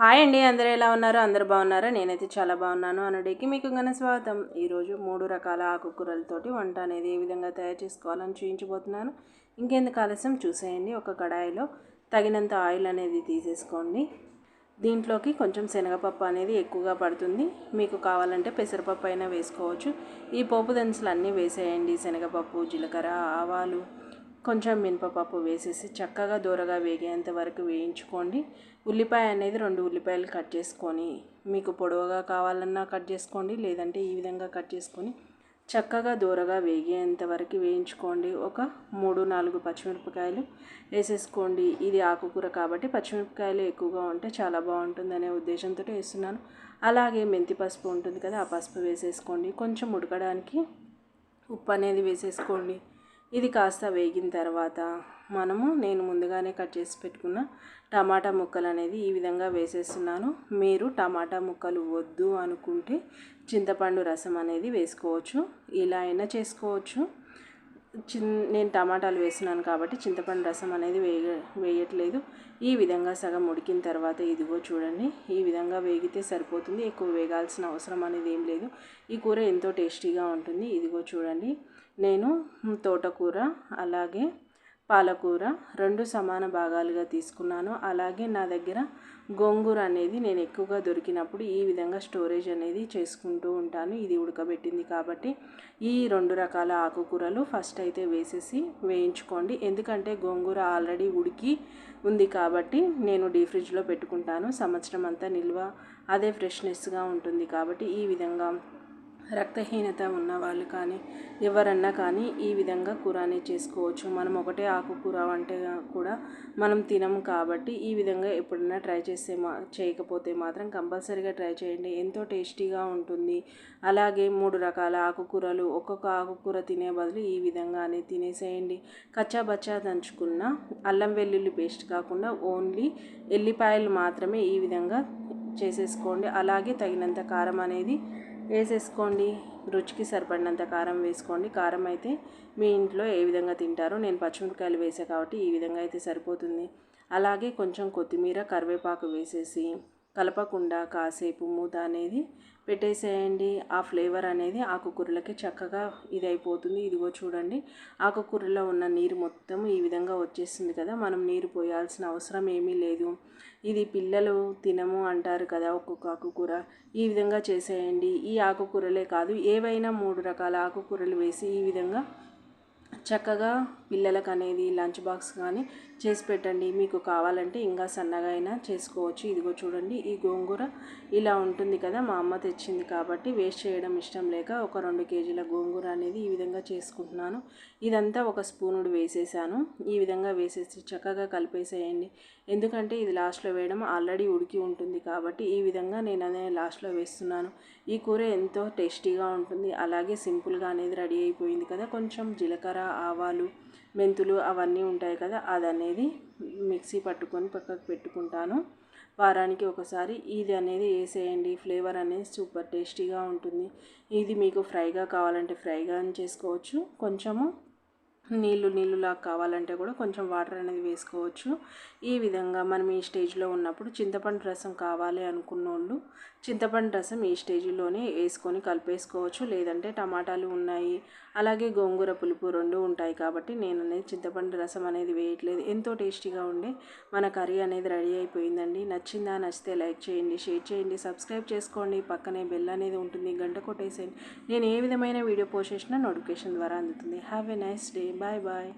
Hi అండి, అందరూ ఎలా ఉన్నారు? అందరూ బాగున్నారా? నేనైతే చాలా బాగున్నాను. అనుడికి మీకు ఘన స్వాగతం. ఈరోజు 3 రకాల ఆకుకూరలతోటి వంట అనేది ఏ విధంగా తయారు చేసుకోవాలని చూపించబోతున్నాను. ఇంకెందుకు ఆలస్యం, చూసేయండి. ఒక కడాయిలో తగినంత ఆయిల్ అనేది తీసేసుకోండి. దీంట్లోకి కొంచెం శనగపప్పు అనేది ఎక్కువగా పడుతుంది. మీకు కావాలంటే పెసరపప్పు అయినా వేసుకోవచ్చు. ఈ పోపు దినుసులు అన్నీ వేసేయండి. శనగపప్పు, జీలకర్ర, ఆవాలు, కొంచెం మినపప్పు వేసేసి చక్కగా దూరగా వేగేంత వరకు వేయించుకోండి. ఉల్లిపాయ అనేది 2 ఉల్లిపాయలు కట్ చేసుకొని, మీకు పొడవుగా కావాలన్నా కట్ చేసుకోండి, లేదంటే ఈ విధంగా కట్ చేసుకొని చక్కగా దూరగా వేగేంత వరకు వేయించుకోండి. ఒక 3-4 పచ్చిమిరపకాయలు వేసేసుకోండి. ఇది ఆకుకూర కాబట్టి పచ్చిమిరపకాయలు ఎక్కువగా ఉంటే చాలా బాగుంటుందనే ఉద్దేశంతో వేస్తున్నాను. అలాగే మెంతి పసుపు ఉంటుంది కదా, ఆ పసుపు వేసేసుకోండి. కొంచెం ఉడకడానికి ఉప్పు అనేది వేసేసుకోండి. ఇది కాస్త వేగిన తర్వాత నేను ముందుగానే కట్ చేసి పెట్టుకున్న టమాటా ముక్కలు అనేది ఈ విధంగా వేసేస్తున్నాను. మీరు టమాటా ముక్కలు వద్దు అనుకుంటే చింతపండు రసం అనేది వేసుకోవచ్చు. ఇలా అయినా చేసుకోవచ్చు. నేను టమాటాలు వేస్తున్నాను కాబట్టి చింతపండు రసం అనేది వేయట్లేదు. ఈ విధంగా సగం ఉడికిన తర్వాత ఇదిగో చూడండి, ఈ విధంగా వేగితే సరిపోతుంది. ఎక్కువ వేగాల్సిన అవసరం అనేది ఏం లేదు. ఈ కూర ఎంతో టేస్టీగా ఉంటుంది. ఇదిగో చూడండి, నేను తోటకూర అలాగే పాలకూర 2 సమాన భాగాలుగా తీసుకున్నాను. అలాగే నా దగ్గర గోంగూర అనేది నేను ఎక్కువగా దొరికినప్పుడు ఈ విధంగా స్టోరేజ్ అనేది చేసుకుంటూ ఉంటాను. ఇది ఉడకబెట్టింది కాబట్టి ఈ 2 రకాల ఆకుకూరలు ఫస్ట్ అయితే వేసేసి వేయించుకోండి. ఎందుకంటే గోంగూర ఆల్రెడీ ఉడికి ఉంది కాబట్టి నేను డీప్ ఫ్రిడ్జ్లో పెట్టుకుంటాను. సంవత్సరం అంతా నిల్వ అదే ఫ్రెష్నెస్గా ఉంటుంది. కాబట్టి ఈ విధంగా రక్తహీనత ఉన్న వాళ్ళు కానీ ఎవరన్నా కానీ ఈ విధంగా కూరని చేసుకోవచ్చు. మనం ఒకటే ఆకుకూర అంటే కూడా మనం తినము కాబట్టి ఈ విధంగా ఎప్పుడైనా ట్రై చేయకపోతే మాత్రం కంపల్సరీగా ట్రై చేయండి. ఎంతో టేస్టీగా ఉంటుంది. అలాగే 3 రకాల ఆకుకూరలు ఒక్కొక్క ఆకుకూర తినే బదులు ఈ విధంగానే తినేసేయండి. కచ్చా బచ్చా దంచుకున్న అల్లం వెల్లుల్లి పేస్ట్ కాకుండా ఓన్లీ ఎల్లిపాయలు మాత్రమే ఈ విధంగా చేసేసుకోండి. అలాగే తగినంత కారం అనేది వేసేసుకోండి. రుచికి సరిపడినంత కారం వేసుకోండి. కారం అయితే మీ ఇంట్లో ఏ విధంగా తింటారో, నేను పచ్చిమిరపకాయలు వేసా కాబట్టి ఈ విధంగా అయితే సరిపోతుంది. అలాగే కొంచెం కొత్తిమీర, కరివేపాకు వేసేసి కలపకుండా కాసేపు మూత అనేది పెట్టేసేయండి. ఆ ఫ్లేవర్ అనేది ఆకుకూరలకి చక్కగా ఇదైపోతుంది. ఇదిగో చూడండి, ఆకుకూరలో ఉన్న నీరు మొత్తం ఈ విధంగా వచ్చేస్తుంది కదా, మనం నీరు పోయాల్సిన అవసరం ఏమీ లేదు. ఇది పిల్లలు తినము అంటారు కదా ఒక్కొక్క ఆకుకూర, ఈ విధంగా చేసేయండి. ఈ ఆకుకూరలే కాదు, ఏవైనా 3 రకాల ఆకుకూరలు వేసి ఈ విధంగా చక్కగా పిల్లలకు అనేది లంచ్ బాక్స్ కానీ చేసి పెట్టండి. మీకు కావాలంటే ఇంకా సన్నగా అయినా చేసుకోవచ్చు. ఇదిగో చూడండి, ఈ గోంగూర ఇలా ఉంటుంది కదా, మా అమ్మ తెచ్చింది కాబట్టి వేస్ట్ చేయడం ఇష్టం లేక ఒక 2 కేజీల గోంగూర అనేది ఈ విధంగా చేసుకుంటున్నాను. ఇదంతా ఒక స్పూనుడు వేసేసాను. ఈ విధంగా వేసేసి చక్కగా కలిపేసేయండి. ఎందుకంటే ఇది లాస్ట్లో వేయడం ఆల్రెడీ ఉడికి ఉంటుంది కాబట్టి ఈ విధంగా నేను అనేది లాస్ట్లో వేస్తున్నాను. ఈ కూర ఎంతో టేస్టీగా ఉంటుంది. అలాగే సింపుల్గా అనేది రెడీ అయిపోయింది కదా. కొంచెం జీలకర్ర, ఆవాలు, మెంతులు అవన్నీ ఉంటాయి కదా, అదనేది మిక్సీ పట్టుకొని పక్కకు పెట్టుకుంటాను. వారానికి ఒకసారి ఇది అనేది వేసేయండి. ఫ్లేవర్ అనేది సూపర్ టేస్టీగా ఉంటుంది. ఇది మీకు ఫ్రైగా కావాలంటే ఫ్రైగా చేసుకోవచ్చు. కొంచెము నీళ్ళులా కావాలంటే కూడా కొంచెం వాటర్ అనేది వేసుకోవచ్చు. ఈ విధంగా మనం ఈ స్టేజ్లో ఉన్నప్పుడు చింతపండు రసం కావాలి అనుకున్నోళ్ళు చింతపండు రసం ఈ స్టేజ్లోనే వేసుకొని కలిపేసుకోవచ్చు. లేదంటే టమాటాలు ఉన్నాయి, అలాగే గోంగూర పులుపు 2 ఉంటాయి కాబట్టి నేను అనేది చింతపండు రసం అనేది వేయట్లేదు. ఎంతో టేస్టీగా ఉండే మన కర్రీ అనేది రెడీ అయిపోయిందండి. నచ్చిందా? నచ్చితే లైక్ చేయండి, షేర్ చేయండి, సబ్స్క్రైబ్ చేసుకోండి. పక్కనే బెల్ అనేది ఉంటుంది, గంట కొట్టేసేయండి. నేను ఏ విధమైన వీడియో పోస్ట్ చేసినా నోటిఫికేషన్ ద్వారా అందుతుంది. Have a nice day. Bye bye.